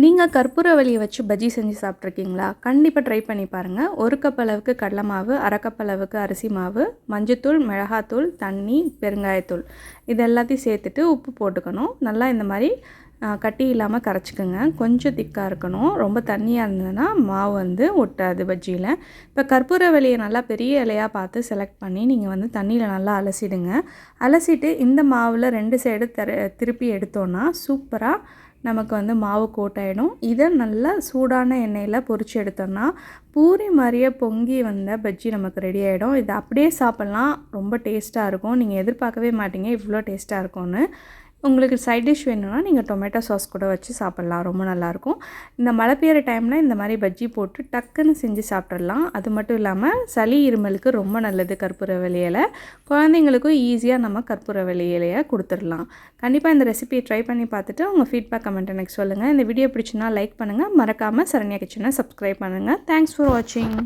நீங்கள் கற்பூரவள்ளியை வச்சு பஜ்ஜி செஞ்சு சாப்பிட்ருக்கீங்களா? கண்டிப்பாக ட்ரை பண்ணி பாருங்கள். 1 கப் அளவுக்கு கடலை மாவு, 1/2 கப் அளவுக்கு அரிசி மாவு, மஞ்சத்தூள், மிளகாத்தூள், தண்ணி, பெருங்காயத்தூள் இது எல்லாத்தையும் சேர்த்துட்டு உப்பு போட்டுக்கணும். நல்லா இந்த மாதிரி கட்டி இல்லாமல் கரைச்சிக்கோங்க. கொஞ்சம் திக்காக இருக்கணும். ரொம்ப தண்ணியாக இருந்ததுன்னா மாவு ஒட்டாது பஜ்ஜியில். இப்போ கற்பூரவள்ளியை நல்லா பெரிய இலையாக பார்த்து செலக்ட் பண்ணி நீங்கள் தண்ணியில் நல்லா அலசிடுங்க. அலசிட்டு இந்த மாவில் 2 சைடு திருப்பி எடுத்தோன்னா சூப்பராக நமக்கு மாவு கோட்டாயிடும். இதை நல்லா சூடான எண்ணெயில் பொரித்து எடுத்தோம்னா பூரி மாதிரியே பொங்கி வந்த பஜ்ஜி நமக்கு ரெடி ஆகிடும். இதை அப்படியே சாப்பிட்லாம். ரொம்ப டேஸ்ட்டாக இருக்கும். நீங்கள் எதிர்பார்க்கவே மாட்டீங்க இவ்வளோ டேஸ்ட்டாக இருக்கும்னு. உங்களுக்கு சைட் டிஷ் வேணும்னா நீங்கள் டொமேட்டோ சாஸ் கூட வச்சு சாப்பிட்லாம். ரொம்ப நல்லாயிருக்கும். இந்த மழை பெய்கிற டைமில் இந்த மாதிரி பஜ்ஜி போட்டு டக்குன்னு செஞ்சு சாப்பிட்றலாம். அது மட்டும் இல்லாமல் சளி இருமலுக்கு ரொம்ப நல்லது கற்பூரவள்ளி இலை. குழந்தைங்களுக்கும் ஈஸியாக நம்ம கற்பூரவள்ளி இலையை கொடுத்துடலாம். கண்டிப்பாக இந்த ரெசிபியை ட்ரை பண்ணி பார்த்துட்டு உங்கள் ஃபீட்பேக் கமெண்ட் எனக்கு சொல்லுங்கள். இந்த வீடியோ பிடிச்சுன்னா லைக் பண்ணுங்கள். மறக்காமல் சரண்யா கிச்சனை சப்ஸ்கிரைப் பண்ணுங்கள். தேங்க்ஸ் ஃபார் வாட்சிங்.